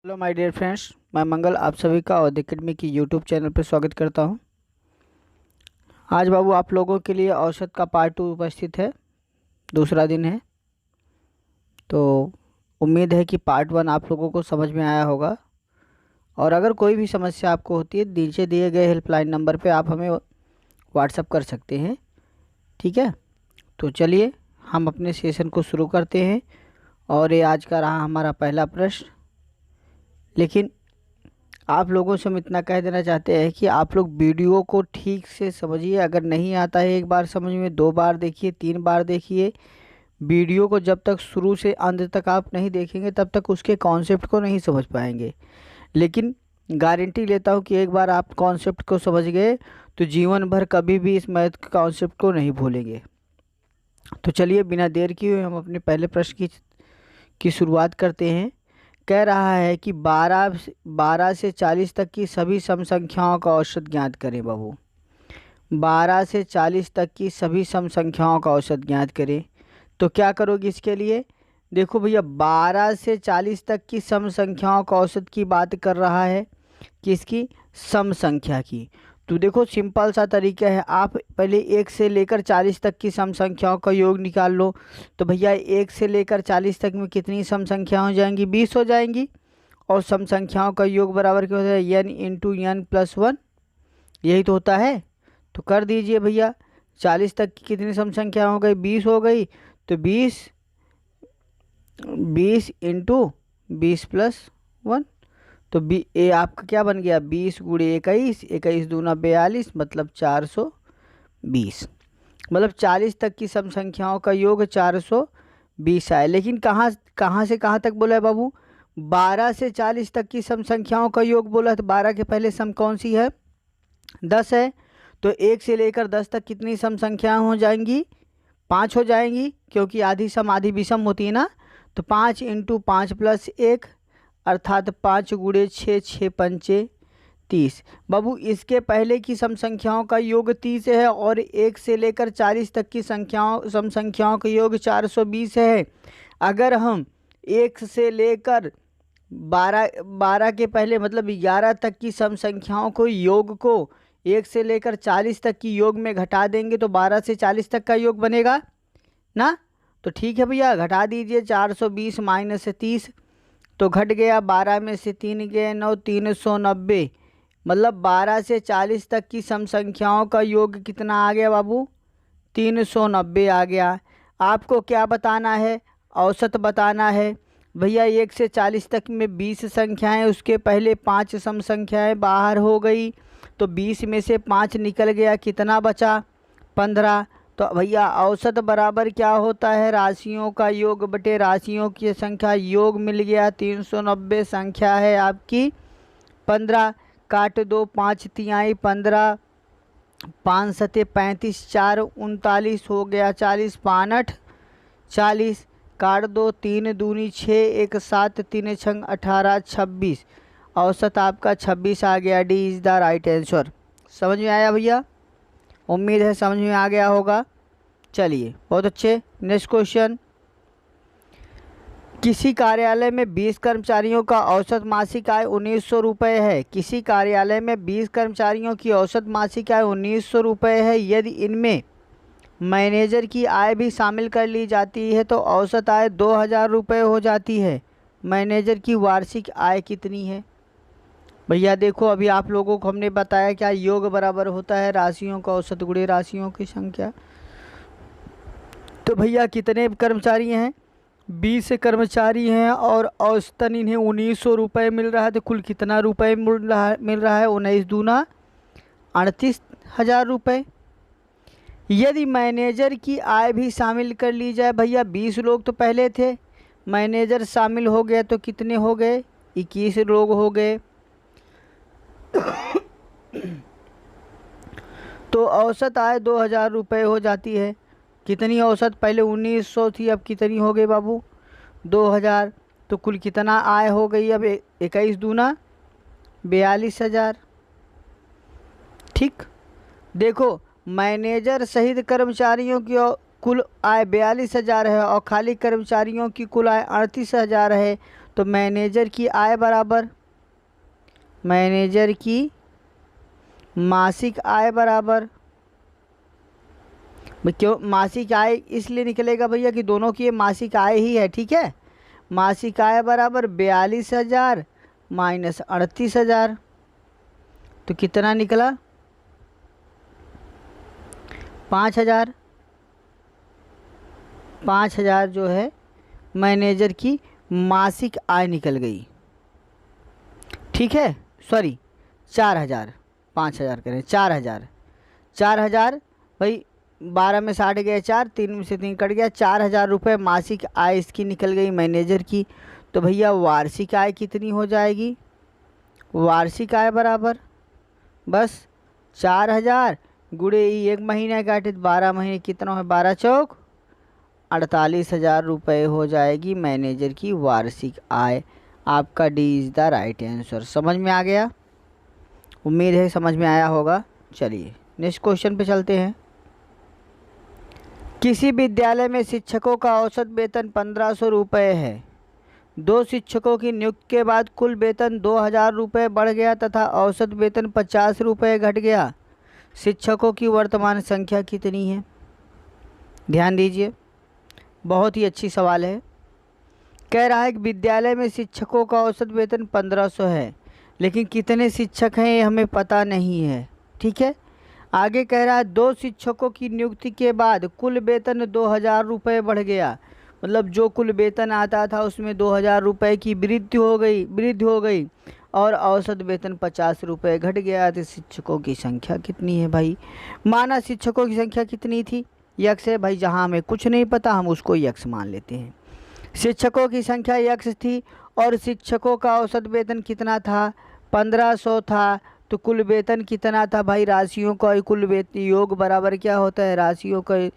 Hello my dear friends, मैं मंगल आप सभी का और एकेडमी की यूट्यूब चैनल पर स्वागत करता हूं। आज बाबू आप लोगों के लिए औसत का पार्ट 2 उपस्थित है। दूसरा दिन है, तो उम्मीद है कि पार्ट 1 आप लोगों को समझ में आया होगा। और अगर कोई भी समस्या आपको होती है, नीचे दिए गए हेल्पलाइन नंबर पे आप हमें व्हाट्सअप कर सकते हैं। ठीक है, तो चलिए हम अपने सेशन को शुरू करते हैं। और ये आज का रहा हमारा पहला प्रश्न। लेकिन आप लोगों से हम इतना कह देना चाहते हैं कि आप लोग वीडियो को ठीक से समझिए। अगर नहीं आता है एक बार समझ में, 2 बार देखिए, 3 बार देखिए। वीडियो को जब तक शुरू से अंत तक आप नहीं देखेंगे तब तक उसके कॉन्सेप्ट को नहीं समझ पाएंगे। लेकिन गारंटी लेता हूँ कि एक बार आप कॉन्सेप्ट को समझ गए तो जीवन भर कभी भी इस मैथ के कॉन्सेप्ट को नहीं भूलेंगे। तो चलिए बिना देर किए हम अपने पहले प्रश्न की शुरुआत करते हैं। कह रहा है कि 12 से 40 तक की सभी सम संख्याओं का औसत ज्ञात करें। बाबू 12 से 40 तक की सभी सम संख्याओं का औसत ज्ञात करें। तो क्या करोगे इसके लिए? देखो भैया, 12 से 40 तक की सम संख्याओं का औसत की बात कर रहा है। किसकी? सम संख्या की। तो देखो सिंपल सा तरीका है, आप पहले 1 से लेकर 40 तक की सम संख्याओं का योग निकाल लो। तो भैया 1 से लेकर 40 तक में कितनी सम संख्या हो जाएंगी? 20 हो जाएंगी। और सम संख्याओं का योग बराबर क्या होता है? n into n plus 1। यही तो होता है। तो कर दीजिए भैया, 40 तक की कितनी सम संख्या हो गई? 20 हो गई। तो 20 इंटू 20 प्लस 1। तो ये आपका क्या बन गया? 20 गुणे 21, 21 दूना 42, मतलब 420। मतलब 40 तक की सम संख्याओं का योग 420 आए। लेकिन कहाँ कहाँ से कहाँ तक बोला है बाबू? 12 से 40 तक की सम संख्याओं का योग बोला है। तो 12 के पहले सम कौन सी है? 10 है। तो 1 से लेकर 10 तक कितनी सम संख्याएं हो जाएंगी? 5 हो जाएंगी, क्योंकि आधी सम आधी विषम होती है ना। तो 5 इंटू 5 प्लस 1, अर्थात 5 गुणे 6, 6 पंचे 30। बाबू इसके पहले की सम संख्याओं का योग 30 है और 1 से लेकर 40 तक की सम संख्याओं का योग 420 है। अगर हम 1 से लेकर 12 के पहले मतलब 11 तक की सम संख्याओं को योग को 1 से लेकर 40 तक की योग में घटा देंगे तो 12 से 40 तक का योग बनेगा ना। तो ठीक है भैया, घटा दीजिए। 420 माइनस 30, तो घट गया। 12 में से 3 गए 9, 390। मतलब 12 से 40 तक की सम संख्याओं का योग कितना आ गया बाबू? 390 आ गया। आपको क्या बताना है? औसत बताना है। भैया 1 से 40 तक में 20 संख्याएं, उसके पहले 5 सम संख्याएं बाहर हो गई। तो 20 में से 5 निकल गया, कितना बचा? 15। तो भैया औसत बराबर क्या होता है? राशियों का योग बटे राशियों की संख्या। योग मिल गया 390, संख्या है आपकी 15। काट दो, 5 तिहाई 15, 5 सते 35, 4 39 हो गया 40, 5 40। काट दो, 3 दूनी 6, 1 7, 3 छंग 18, 26। औसत आपका 26 आ गया। D is the right answer. समझ में आया भैया? उम्मीद है समझ में आ गया होगा। चलिए बहुत अच्छे। Next question. किसी कार्यालय में 20 कर्मचारियों का औसत मासिक आय 1900 रुपये है। किसी कार्यालय में 20 कर्मचारियों की औसत मासिक आय 1900 रुपये है। यदि इनमें मैनेजर की आय भी शामिल कर ली जाती है तो औसत आय 2000 रुपये हो जाती है। मैनेजर की वार्षिक आय कितनी है? भैया देखो, अभी आप लोगों को हमने बताया क्या योग बराबर होता है राशियों का औसत गुणे राशियों की संख्या। तो भैया कितने कर्मचारी हैं? 20 कर्मचारी हैं और औसतन इन्हें 1900 रुपये मिल रहा है। तो कुल कितना रुपये मिल रहा है? 19 दूना 38,000 रुपये। यदि मैनेजर की आय भी शामिल कर ली जाए, भैया 20 लोग तो पहले थे, मैनेजर शामिल हो गए तो कितने हो गए? 21 लोग हो गए। तो औसत आय 2000 रुपये हो जाती है। कितनी औसत? पहले 1900 थी, अब कितनी हो गई बाबू? 2000। तो कुल कितना आय हो गई अब? 21 दूना 42,000। ठीक, देखो मैनेजर सहित कर्मचारियों की कुल आय 42,000 है और खाली कर्मचारियों की कुल आय 38,000 है। तो मैनेजर की आय बराबर मैनेजर की मासिक आय बराबर, क्यों मासिक आय इसलिए निकलेगा भैया कि दोनों की ये मासिक आय ही है, ठीक है। मासिक आय बराबर 42,000 माइनस 38,000, तो कितना निकला 5,000। 5,000 जो है मैनेजर की मासिक आय निकल गई, ठीक है। सॉरी 4,000, 5,000 करें 4,000। 4,000 भाई 12 में 60 गए 4, 3 में से 3 कट गया, 4,000 रुपये मासिक आय इसकी निकल गई मैनेजर की। तो भैया वार्षिक आय कितनी हो जाएगी, वार्षिक आय बराबर बस 4,000 गुणे एक महीने काटे 12 महीने कितना है, 12 चौक 48,000 रुपये हो जाएगी मैनेजर की वार्षिक आय। आपका D is the right answer. समझ में आ गया, उम्मीद है समझ में आया होगा। चलिए नेक्स्ट क्वेश्चन पे चलते हैं। किसी विद्यालय में शिक्षकों का औसत वेतन 1,500 रुपये है। 2 शिक्षकों की नियुक्ति के बाद कुल वेतन 2,000 रुपये बढ़ गया तथा औसत वेतन 50 रुपये घट गया। शिक्षकों की वर्तमान संख्या कितनी है। ध्यान दीजिए, बहुत ही अच्छी सवाल है। कह रहा है कि विद्यालय में शिक्षकों का औसत वेतन 1,500 है, लेकिन कितने शिक्षक हैं ये हमें पता नहीं है, ठीक है। आगे कह रहा है 2 शिक्षकों की नियुक्ति के बाद कुल वेतन 2,000 रुपये बढ़ गया, मतलब जो कुल वेतन आता था उसमें 2,000 रुपये की वृद्धि हो गई और औसत वेतन 50 रुपये घट गया। तो शिक्षकों की संख्या कितनी है भाई। माना शिक्षकों की संख्या कितनी थी, यक्स है भाई, जहाँ हमें कुछ नहीं पता हम उसको यक्स मान लेते हैं। शिक्षकों की संख्या यक्स थी और शिक्षकों का औसत वेतन कितना था, 1,500 था। तो कुल वेतन कितना था भाई, राशियों का कुल वेतन योग बराबर क्या होता है, राशियों का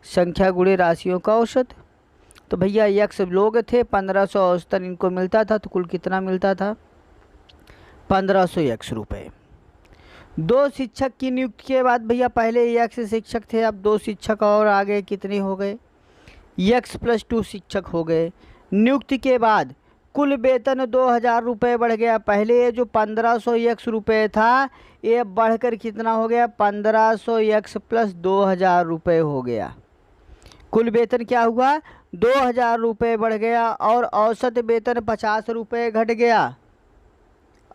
संख्या गुणे राशियों का औसत। तो भैया यक्स लोग थे, 1,500 औसतन इनको मिलता था, तो कुल कितना मिलता था 1,500 यक्स रुपये। 2 शिक्षक की नियुक्ति के बाद भैया पहले यक्स शिक्षक थे, अब 2 शिक्षक और आ गए, कितने हो गए यक्स प्लस 2 शिक्षक हो गए। नियुक्ति के बाद कुल वेतन 2,000 रुपये बढ़ गया। पहले ये जो 1,500 यक्स रुपये था ये बढ़कर कितना हो गया 1,500 यक्स प्लस 2,000 रुपये हो गया। कुल वेतन क्या हुआ 2,000 रुपये बढ़ गया और औसत वेतन 50 रुपये घट गया।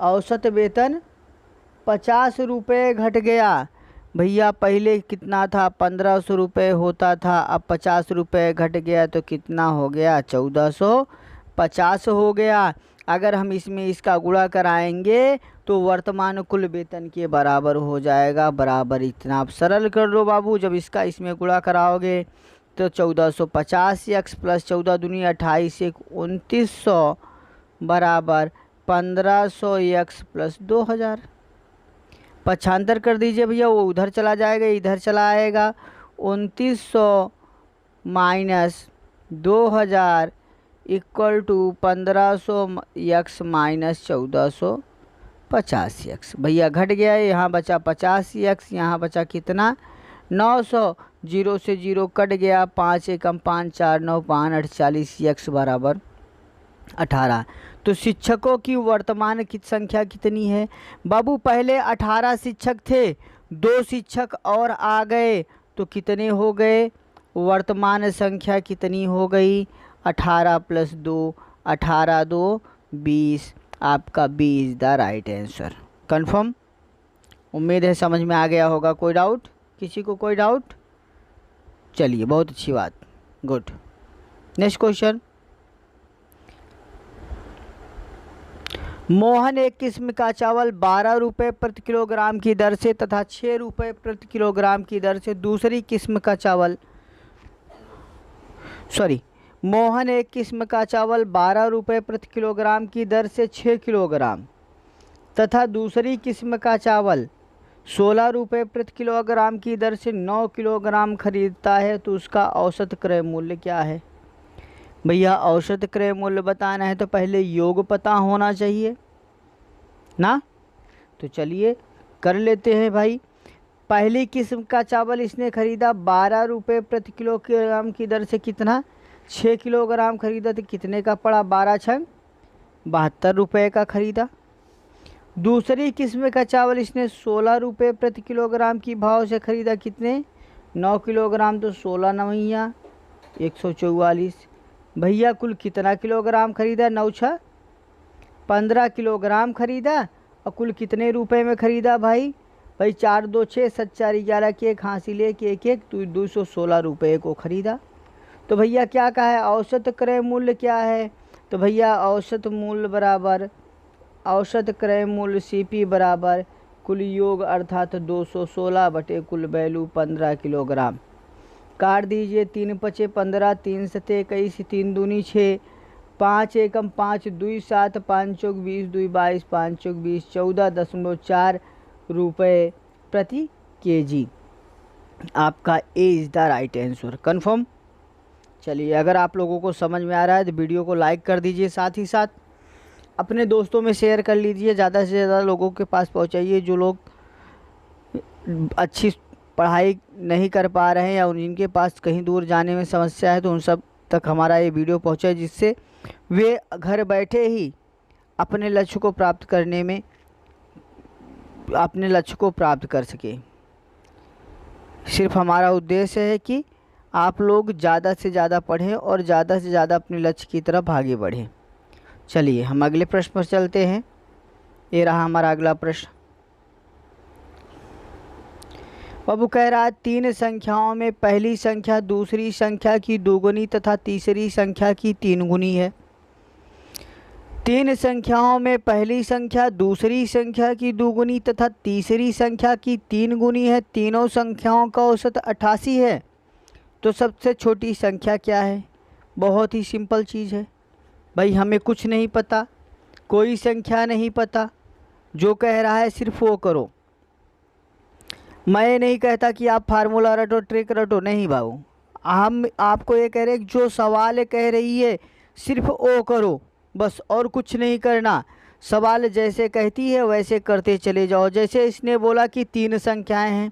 औसत वेतन 50 रुपये घट गया। भैया पहले कितना था 1,500 रुपये होता था, अब 50 रुपये घट गया तो कितना हो गया 1,450 हो गया। अगर हम इसमें इसका गुणा कराएंगे तो वर्तमान कुल वेतन के बराबर हो जाएगा। बराबर इतना आप सरल कर लो बाबू, जब इसका इसमें गुणा कराओगे तो 1,450 यक्स प्लस 14 दूनी 28 एक 2,900 बराबर 1,500 यक्स प्लस 2,000। पक्षांतर कर दीजिए भैया, वो उधर चला जाएगा इधर चला आएगा। 2,900 minus 2,000 equal to 1,500 x minus 1,450 x. भैया घट गया, यहाँ बचा 50 यक्स, यहाँ बचा कितना 900, 0 से 0 कट गया, 5 एकम 5 4 9 5 48 यक्स बराबर 18। तो शिक्षकों की वर्तमान की संख्या कितनी है बाबू। पहले 18 शिक्षक थे, 2 शिक्षक और आ गए तो कितने हो गए, वर्तमान संख्या कितनी हो गई 18 प्लस 2 18 2 20। आपका B is the right answer. Confirm, उम्मीद है समझ में आ गया होगा। कोई डाउट, किसी को कोई डाउट। चलिए बहुत अच्छी बात, गुड। Next question. मोहन एक किस्म का चावल 12 रुपये प्रति किलोग्राम की दर से तथा 6 रुपये प्रति किलोग्राम की दर से दूसरी किस्म का चावल मोहन एक किस्म का चावल 12 रुपये प्रति किलोग्राम की दर से 6 किलोग्राम तथा दूसरी किस्म का चावल 16 रुपये प्रति किलोग्राम की दर से 9 किलोग्राम खरीदता है, तो उसका औसत क्रय मूल्य क्या है। भैया औसत क्रय मूल्य बताना है तो पहले योग पता होना चाहिए ना, तो चलिए कर लेते हैं भाई। पहली किस्म का चावल इसने खरीदा 12 रुपये प्रति किलोग्राम की दर से, कितना 6 किलोग्राम खरीदा, तो कितने का पड़ा 12 छंग ₹72 का खरीदा। दूसरी किस्म का चावल इसने ₹16 प्रति किलोग्राम की भाव से खरीदा। कितने? 9 किलोग्राम, तो 16 नवैया 144। भैया कुल कितना किलोग्राम खरीदा? 9 6 15 किलोग्राम खरीदा। और कुल कितने रुपए में खरीदा भाई? भाई 4 2 6 7 4 11 की एक हासिल एक एक एक तो ₹216 को खरीदा। तो भैया क्या कहा है? औसत क्रय मूल्य क्या है? तो भैया औसत मूल्य बराबर औसत क्रय मूल्य CP बराबर कुल योग अर्थात 216 बटे कुल वैल्यू 15 किलोग्राम। काट दीजिए। 3 पचे 15, 3 सते 21, 3 दूनी 6, 5 एकम 5, 2 7, 5 चौक 20, 2 22, 5 चौक 20, 14.4 रुपये प्रति केजी। आपका A is the right answer. Confirm? चलिए, अगर आप लोगों को समझ में आ रहा है तो वीडियो को लाइक कर दीजिए, साथ ही साथ अपने दोस्तों में शेयर कर लीजिए, ज़्यादा से ज़्यादा लोगों के पास पहुंचाइए। जो लोग अच्छी पढ़ाई नहीं कर पा रहे हैं या जिनके पास कहीं दूर जाने में समस्या है, तो उन सब तक हमारा ये वीडियो पहुंचे, जिससे वे घर बैठे ही अपने लक्ष्य को प्राप्त कर सके। सिर्फ हमारा उद्देश्य है कि आप लोग ज़्यादा से ज़्यादा पढ़ें और ज़्यादा से ज़्यादा अपने लक्ष्य की तरफ आगे बढ़ें। चलिए, हम अगले प्रश्न पर चलते हैं। ये रहा हमारा अगला प्रश्न। बाबू कह रहा है 3 संख्याओं में पहली संख्या दूसरी संख्या की दोगुनी तथा तीसरी संख्या की 3 गुनी है। 3 संख्याओं में पहली संख्या दूसरी संख्या की दोगुनी तथा तीसरी संख्या की 3 गुनी है। तीनों संख्याओं का औसत 88 है। तो सबसे छोटी संख्या क्या है? बहुत ही सिंपल चीज़ है भाई, हमें कुछ नहीं पता, कोई संख्या नहीं पता, जो कह रहा है सिर्फ वो करो। मैं नहीं कहता कि आप फार्मूला रटो, ट्रिक रटो, नहीं बाबू। हम आपको ये कह रहे हैं जो सवाल कह रही है सिर्फ वो करो, बस, और कुछ नहीं करना। सवाल जैसे कहती है वैसे करते चले जाओ। जैसे इसने बोला कि 3 संख्याएं हैं,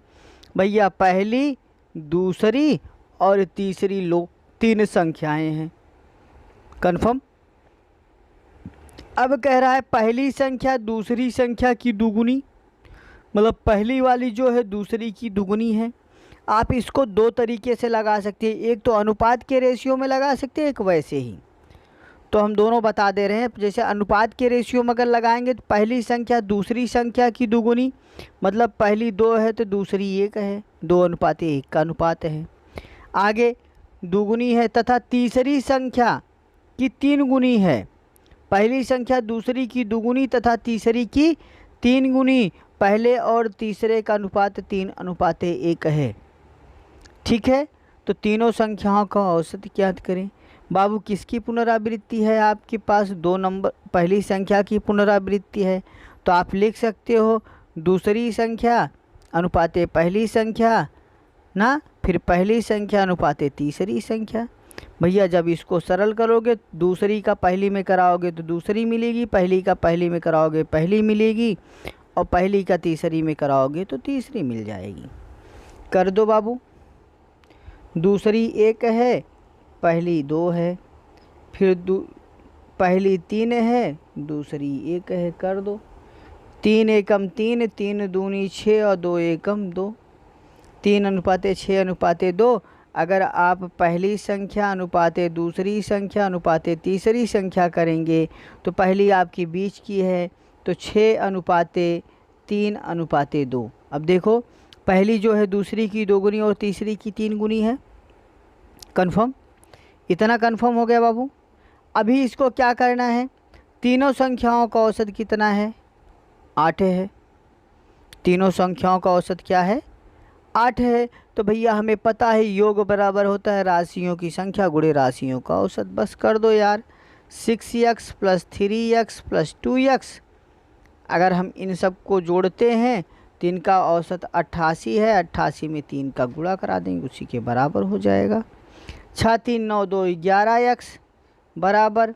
भैया पहली दूसरी और तीसरी 3 संख्याएं हैं। कन्फर्म? अब कह रहा है पहली संख्या दूसरी संख्या की दुगुनी, मतलब पहली वाली जो है दूसरी की दुगुनी है। आप इसको 2 तरीके से लगा सकते हैं। एक तो अनुपात के रेशियो में लगा सकते हैं, एक वैसे ही। तो हम दोनों बता दे रहे हैं। जैसे अनुपात के रेशियो में अगर लगाएंगे तो पहली संख्या दूसरी संख्या की दुगुनी, मतलब पहली 2 है तो दूसरी 1 है, 2:1 का अनुपात है। आगे दुगुनी है तथा तीसरी संख्या की 3 गुनी है। पहली संख्या दूसरी की दुगुनी तथा तीसरी की 3 गुनी, पहले और तीसरे का अनुपात 3:1 है। ठीक है, तो तीनों संख्याओं का औसत ज्ञात करें। बाबू किसकी पुनरावृत्ति है? आपके पास 2 नंबर पहली संख्या की पुनरावृत्ति है, तो आप लिख सकते हो दूसरी संख्या अनुपाते पहली संख्या ना, फिर पहली संख्या अनुपाते तीसरी संख्या। भैया जब इसको सरल करोगे, दूसरी का पहली में कराओगे तो दूसरी मिलेगी, पहली का पहली में कराओगे पहली मिलेगी, और पहली का तीसरी में कराओगे तो तीसरी मिल जाएगी। कर दो बाबू। दूसरी 1 है, पहली 2 है, फिर पहली 3 है, दूसरी 1 है। कर दो। 3 एकम 3, 3 दूनी 6 और 2 एकम 2, 3:6:2। अगर आप पहली संख्या अनुपाते दूसरी संख्या अनुपाते तीसरी संख्या करेंगे तो पहली आपकी बीच की है, तो 6:3:2। अब देखो, पहली जो है दूसरी की 2 गुनी और तीसरी की 3 गुनी है। कन्फर्म? इतना कन्फर्म हो गया बाबू। अभी इसको क्या करना है? तीनों संख्याओं का औसत कितना है? 8 है। तीनों संख्याओं का औसत क्या है? 8 है। तो भैया हमें पता है योग बराबर होता है राशियों की संख्या गुणे राशियों का औसत। बस कर दो यार। 6x + 3x + 2x, अगर हम इन सब को जोड़ते हैं तो इनका औसत 88 है। 88 में 3 का गुणा करा देंगे, उसी के बराबर हो जाएगा। 6 3 9 2 11x बराबर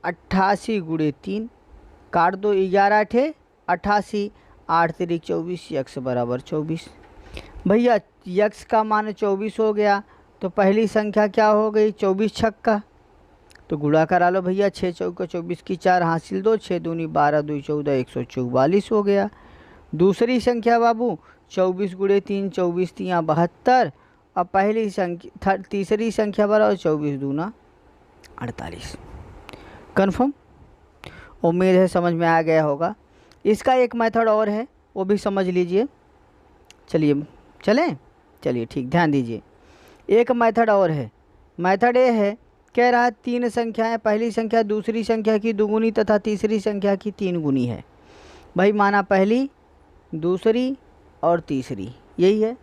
88 × 3। काट दो। 11 × 88, 8 × 3 = 24, x बराबर 24। भैया x का मान 24 हो गया, तो पहली संख्या क्या हो गई? 24 छक्का, तो गुणा करा लो भैया, 6 चौका 24 की 4 हासिल 2, 6 दूनी 12 2 14 144 हो गया। दूसरी संख्या बाबू 24 गुणे 3 24 3 72, और पहली संख्या तीसरी संख्या बराबर 24 दूना 48। कन्फर्म? उम्मीद है समझ में आ गया होगा। इसका एक मेथड और है, वो भी समझ लीजिए। चलिए ठीक, ध्यान दीजिए। एक मेथड और है। मेथड ये है, कह रहा है 3 संख्याएं, पहली संख्या दूसरी संख्या की दुगुनी तथा तीसरी संख्या की 3 गुनी है। भाई माना पहली, दूसरी और तीसरी, यही है।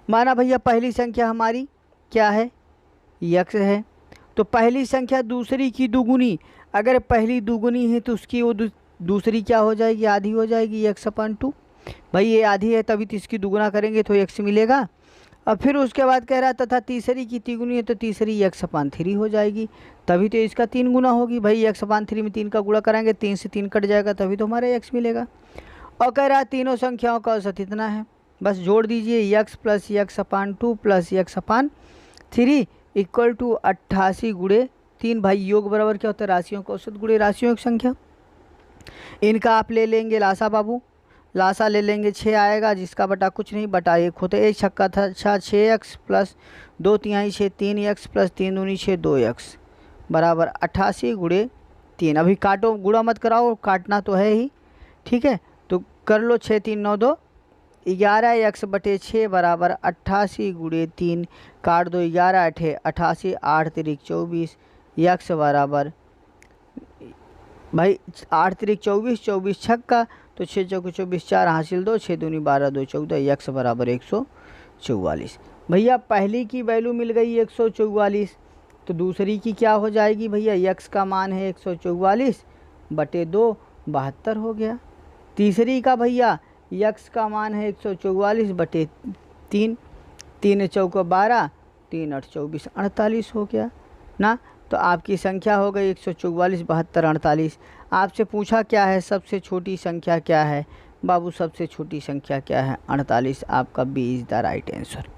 माना भैया पहली संख्या हमारी क्या है, यक्स है, तो पहली संख्या दूसरी की दुगुनी, अगर पहली दुगुनी है तो उसकी वो दूसरी क्या हो जाएगी, आधी हो जाएगी, x/2। भाई ये आधी है तभी तो इसकी दुगुना करेंगे तो x मिलेगा। और फिर उसके बाद कह रहा है तथा तीसरी की तिगुनी है तो तीसरी x/3 हो जाएगी, तभी तो इसका 3 गुना होगी। भाई x/3 में 3 का गुणा कराएंगे, 3 से 3 कट जाएगा, तभी तो हमारा x मिलेगा। और कह रहा है तीनों संख्याओं का औसत इतना है, बस जोड़ दीजिए, x plus x/2 plus x/3 equal to 88 गुणे 3। भाई योग बराबर क्या होता है, राशियों का औसत गुणे राशियों की संख्या। इनका आप ले लेंगे लासा बाबू, लासा ले लेंगे 6 आएगा, जिसका बटा कुछ नहीं, बटा 1 होता है। 1 छक्का था 6x प्लस 2 तिहाई 6 3x प्लस 3 दूनी 6 2x बराबर 88 गुणे 3। अभी काटो, गुणा मत कराओ, काटना तो है ही, ठीक है। तो कर लो, 6 3 9 2 11x/6 बराबर 88 गुणे 3, काट दो, 11 8 88 8 3 24, x बराबर भाई 8 3 24 24 छक्का, तो 6 चौके 24 4 हासिल 2, 6 दूनी 12 2 14, x बराबर 144। भैया पहली की वैल्यू मिल गई 144, तो दूसरी की क्या हो जाएगी भैया, x का मान है 144 बटे 2 72 हो गया। तीसरी का भैया x का मान है 144 बटे 3, 3 चौका 12 3 8 24 48 हो गया ना। तो आपकी संख्या हो गई 144 72 48। आपसे पूछा क्या है, सबसे छोटी संख्या क्या है बाबू, सबसे छोटी संख्या क्या है, 48। आपका B is the right answer.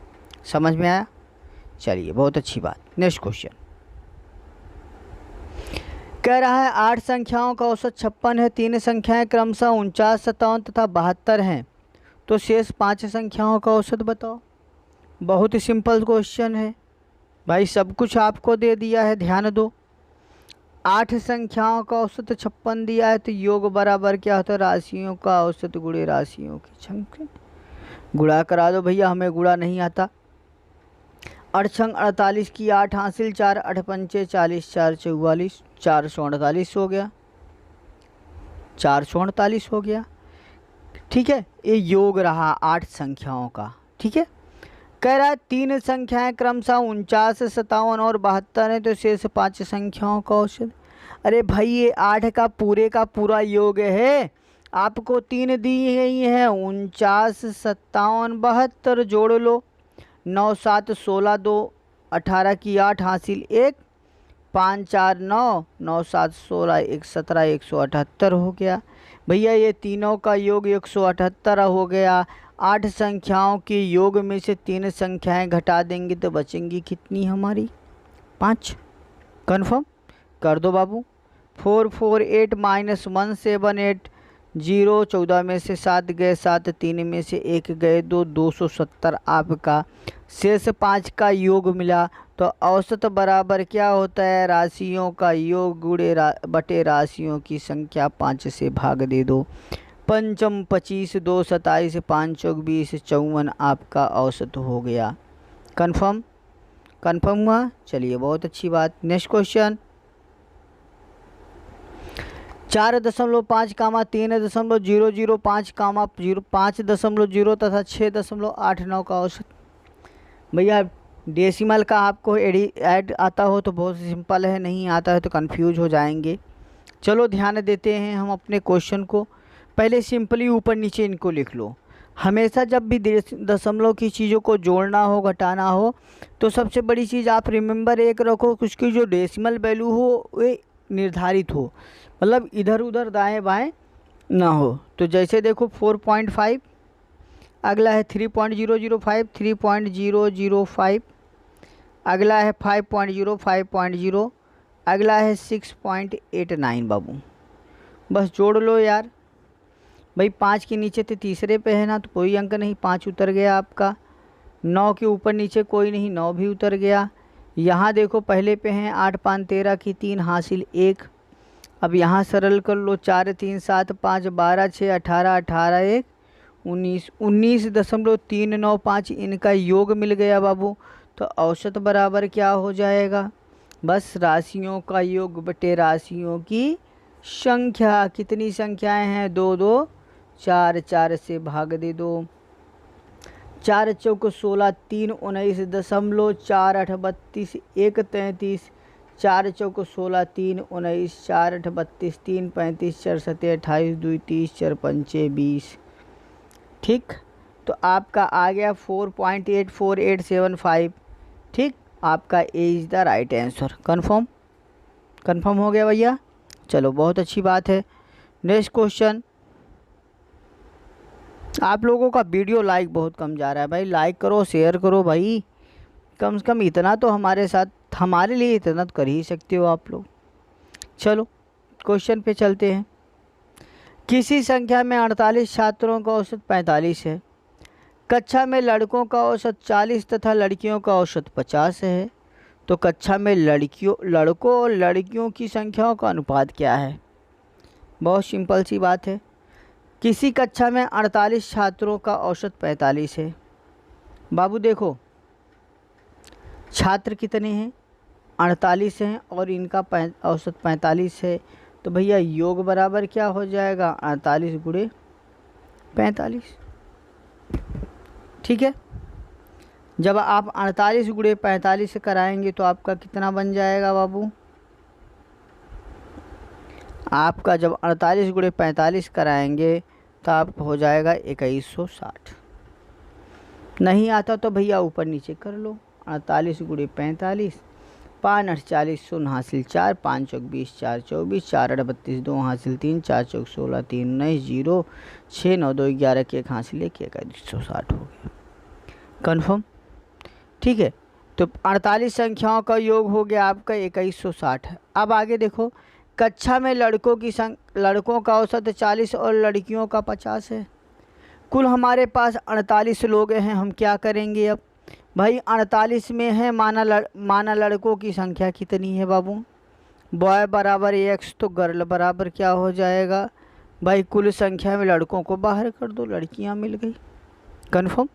समझ में आया? चलिए बहुत अच्छी बात। नेक्स्ट क्वेश्चन कह रहा है 8 संख्याओं का औसत 56 है, 3 संख्याएं क्रमशः 49 57 तथा 72 हैं, तो शेष 5 संख्याओं का औसत बताओ। बहुत ही सिंपल क्वेश्चन है भाई, सब कुछ आपको दे दिया है, ध्यान दो। 8 संख्याओं का औसत 56 दिया है, तो योग बराबर क्या होता है, राशियों का औसत गुणे राशियों की संख्या। गुणा करा दो भैया, हमें गुणा नहीं आता। 8 छंग 48 की 8 हासिल 4 8 पंचे 40 4 44 448 हो गया, 448 हो गया, ठीक है। ये योग रहा 8 संख्याओं का, ठीक है। कह रहा है 3 संख्याएं क्रमशः 49 57 और 72 है, तो शेष 5 संख्याओं का औसत। अरे भाई ये 8 का पूरा योग है, आपको 3 दी गई है, 49 57 72, जोड़ लो, 9 7 16 2 18 की 8 हासिल 1 5 4 9 9 7 16 1 17 178 हो गया। भैया ये तीनों का योग 178 हो गया। 8 संख्याओं के योग में से 3 संख्याएं घटा देंगे तो बचेंगी कितनी हमारी, 5। कन्फर्म कर दो बाबू। 4 4 8 -1 7 8 0, 14 में से 7 गए 7, 3 में से 1 गए 2, 270 आपका शेष 5 का योग मिला। तो औसत बराबर क्या होता है, राशियों का योग गुणे बटे राशियों की संख्या, 5 से भाग दे दो। 5 25 2 27 5 चौक 20 54 आपका औसत हो गया। कन्फर्म हुआ? चलिए बहुत अच्छी बात। नेक्स्ट क्वेश्चन 4.5 कामा 3.005 कामा 5.0 तथा 6.89 का औसत। भैया डेसिमल का आपको ऐड आता हो तो बहुत सिंपल है, नहीं आता है तो कंफ्यूज हो जाएंगे। चलो ध्यान देते हैं हम अपने क्वेश्चन को। पहले सिंपली ऊपर नीचे इनको लिख लो। हमेशा जब भी दशमलव की चीज़ों को जोड़ना हो घटाना हो तो सबसे बड़ी चीज़ आप रिमेंबर एक रखो, उसकी जो डेसिमल वैल्यू हो वे निर्धारित हो, मतलब इधर उधर दाएं बाएं ना हो। तो जैसे देखो 4.5, अगला है 3.005 3.005, अगला है 5.0 5.0, अगला है 6.89 बाबू, बस जोड़ लो यार। भाई 5 के नीचे तो तीसरे पे है ना, तो कोई अंक नहीं, 5 उतर गया आपका। 9 के ऊपर नीचे कोई नहीं, 9 भी उतर गया। यहाँ देखो पहले पे हैं 8 5 13 की 3 हासिल 1। अब यहाँ सरल कर लो, 4 3 7 5 12 6 18 18 1 19 19.395 इनका योग मिल गया बाबू। तो औसत बराबर क्या हो जाएगा? बस राशियों का योग बटे राशियों की संख्या। कितनी संख्याएं हैं? 2 2 4, 4 से भाग दे दो। 4 चौक 16, 3 19.4 8 32 1 33। 4 चौक 16, 3 19 4 8 32 3 35 4 7 28 2 30 4 पंचे 20। ठीक, तो आपका आ गया 4.84875। ठीक, आपका A is the right answer. Confirm हो गया भैया? चलो बहुत अच्छी बात है। Next question. आप लोगों का वीडियो लाइक बहुत कम जा रहा है भाई, लाइक करो, शेयर करो भाई, कम से कम इतना तो हमारे साथ, हमारे लिए इतना तो कर ही सकते हो आप लोग। चलो क्वेश्चन पे चलते हैं। किसी संख्या में 48 छात्रों का औसत 45 है। कक्षा में लड़कों का औसत 40 तथा लड़कियों का औसत 50 है। तो कक्षा में लड़कों और लड़कियों की संख्याओं का अनुपात क्या है? बहुत सिंपल सी बात है। किसी कक्षा में 48 छात्रों का औसत 45 है। बाबू देखो छात्र कितने हैं? 48 हैं और इनका औसत 45 है। तो भैया योग बराबर क्या हो जाएगा? 48 गुणे 45। ठीक है, जब आप 48 गुणे 45 से कराएंगे तो आपका कितना बन जाएगा बाबू? आपका जब 48 गुणे 45 कराएंगे तो आपको हो जाएगा 2160। नहीं आता तो भैया ऊपर नीचे कर लो। 48 गुणे 45, 5 8 40 शून्य हासिल 4, 5 चौक 20 4 24 4 8 32 2 हासिल 3 4 चौक 16 3 19 0 6 9 2 11 के 1 हासिल 1 2160 हो गया। कन्फर्म? ठीक है, तो 48 संख्याओं का योग हो गया आपका 2160। अब आगे देखो, कक्षा में लड़कों का औसत 40 और लड़कियों का 50 है। कुल हमारे पास 48 लोग हैं। हम क्या करेंगे अब? भाई 48 में है, माना लड़कों की संख्या कितनी है बाबू? बॉय बराबर x, तो गर्ल बराबर क्या हो जाएगा? भाई कुल संख्या में लड़कों को बाहर कर दो, लड़कियां मिल गई। कन्फर्म?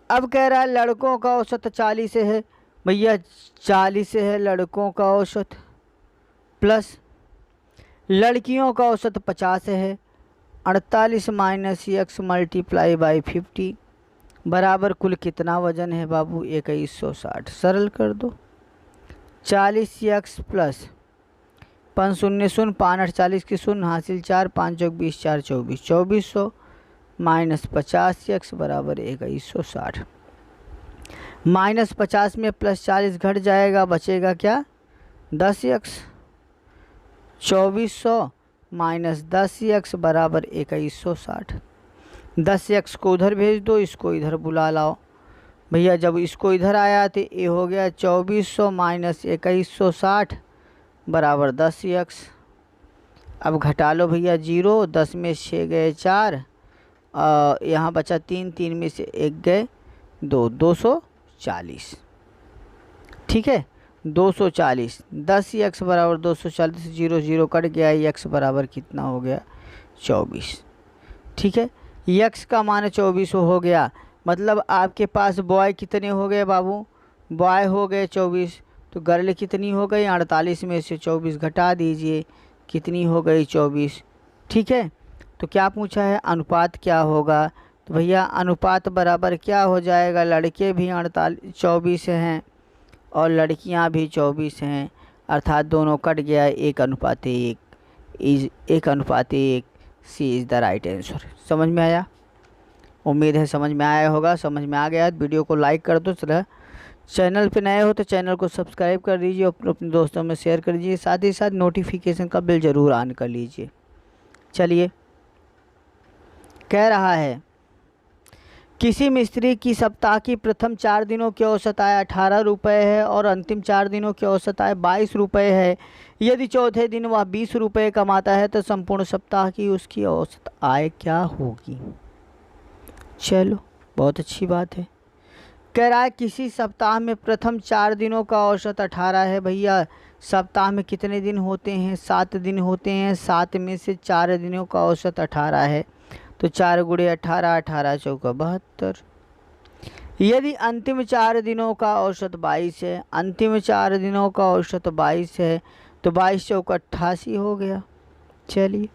अब कह रहा है लड़कों का औसत 40 है। भैया 40 है लड़कों का औसत, प्लस लड़कियों का औसत 50 है। 48 माइनस x मल्टीप्लाई बाई 50 बराबर कुल कितना वजन है बाबू? 2160। सरल कर दो। 40x प्लस 5 शून्य शून्य 5 8 40 की शून्य हासिल 4, 5 चौक 20 4 24 2400 माइनस 50x बराबर 2160। माइनस 50 में प्लस 40 घट जाएगा, बचेगा क्या? 10x। 2400 माइनस 10x बराबर 2160। 10x को उधर भेज दो, इसको इधर बुला लाओ। भैया जब इसको इधर आया तो ये हो गया 2400 माइनस 2160 बराबर 10x। अब घटा लो भैया 0, 10 में 6 गए 4, यहाँ बचा 3, 3 में से 1 गए 2, 240। ठीक है, 240। 10x बराबर 240, 0 0 कट गया, x बराबर कितना हो गया? 24। ठीक है, x का मान 24 हो गया। मतलब आपके पास बॉय कितने हो गए बाबू? बॉय हो गए 24। तो गर्ल कितनी हो गई? 48 में से 24 घटा दीजिए, कितनी हो गई? 24। ठीक है, तो क्या पूछा है? अनुपात क्या होगा? तो भैया अनुपात बराबर क्या हो जाएगा? लड़के भी 24 हैं और लड़कियां भी 24 हैं, अर्थात दोनों कट गया, 1:1। 1:1। सी इज़ द राइट आंसर। समझ में आया? उम्मीद है समझ में आया होगा। समझ में आ गया तो वीडियो को लाइक कर दो। चैनल पे नए हो तो चैनल को सब्सक्राइब कर दीजिए, अपने दोस्तों में शेयर कर दीजिए, साथ ही साथ नोटिफिकेशन का बिल ज़रूर ऑन कर लीजिए। चलिए, कह रहा है किसी मिस्त्री की सप्ताह की प्रथम 4 दिनों की औसत आय 18 रुपये है और अंतिम 4 दिनों की औसत आय 22 रुपये है। यदि चौथे दिन वह 20 रुपये कमाता है तो संपूर्ण सप्ताह की उसकी औसत आय क्या होगी। चलो बहुत अच्छी बात है। कह रहा है किसी सप्ताह में प्रथम 4 दिनों का औसत 18 है। भैया सप्ताह में कितने दिन होते हैं? 7 दिन होते हैं। 7 में से 4 दिनों का औसत 18 है, तो 4 गुणे 18, 18 चौका 72। यदि अंतिम 4 दिनों का औसत 22 है, अंतिम 4 दिनों का औसत 22 है, तो 22 चौका 88 हो गया। चलिए,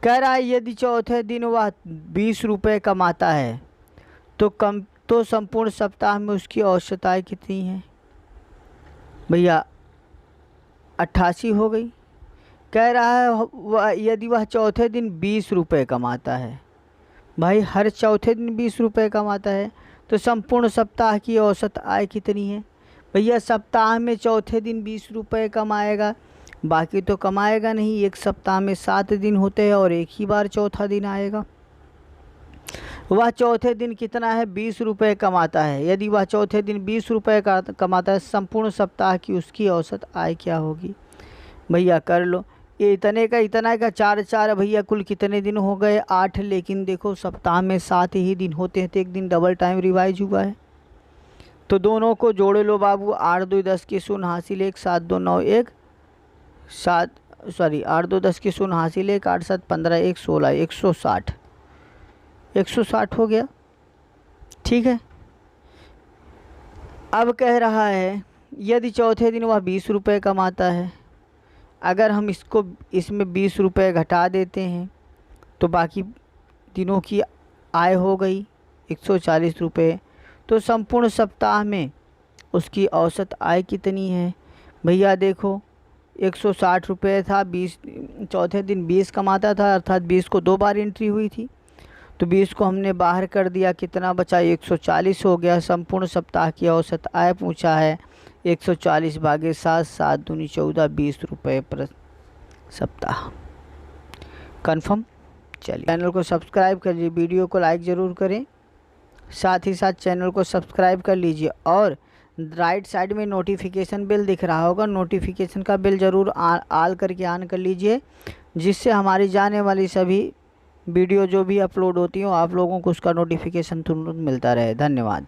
कह रहा है यदि चौथे दिन वह 20 रुपये कमाता है तो संपूर्ण सप्ताह में उसकी औसत आय कितनी है? भैया 88 हो गई। कह रहा है यदि वह चौथे दिन 20 रुपये कमाता है, भाई हर चौथे दिन 20 रुपये कमाता है, तो संपूर्ण सप्ताह की औसत आय कितनी है? भैया सप्ताह में चौथे दिन 20 रुपये कमाएगा, बाकी तो कमाएगा नहीं। एक सप्ताह में 7 दिन होते हैं और एक ही बार चौथा दिन आएगा। वह चौथे दिन कितना है? 20 रुपये कमाता है। यदि वह चौथे दिन 20 रुपये कमाता है, संपूर्ण सप्ताह की उसकी औसत आय क्या होगी? भैया कर लो, ये इतने का 4 4 भैया कुल कितने दिन हो गए? 8। लेकिन देखो सप्ताह में 7 ही दिन होते हैं, तो एक दिन डबल टाइम रिवाइज हुआ है, तो दोनों को जोड़ लो बाबू। 8 2 10 की शून्य हासिल 1, 7 2 9 1, 8 2 10 की शून्य हासिल 1, 8 7 15 1 16, 160 160 हो गया। ठीक है। अब कह रहा है यदि चौथे दिन वह 20 रुपये कमाता है, अगर हम इसमें 20 रुपये घटा देते हैं तो बाकी दिनों की आय हो गई 140 रुपये। तो संपूर्ण सप्ताह में उसकी औसत आय कितनी है? भैया देखो 160 रुपये था, 20 चौथे दिन 20 कमाता था, अर्थात 20 को 2 बार एंट्री हुई थी, तो 20 को हमने बाहर कर दिया, कितना बचा? 140 हो गया। संपूर्ण सप्ताह की औसत आय पूछा है, 140 भागे 7, 7 दूनी 14, 20 रुपये प्रति सप्ताह। कन्फर्म? चलिए, चैनल को सब्सक्राइब कर लीजिए, वीडियो को लाइक ज़रूर करें, साथ ही साथ चैनल को सब्सक्राइब कर लीजिए। और राइट साइड में नोटिफिकेशन बिल दिख रहा होगा, नोटिफिकेशन का बिल ज़रूर ऑल करके ऑन कर लीजिए, जिससे हमारी जाने वाली सभी वीडियो जो भी अपलोड होती हो आप लोगों को उसका नोटिफिकेशन तुरंत मिलता रहे। धन्यवाद।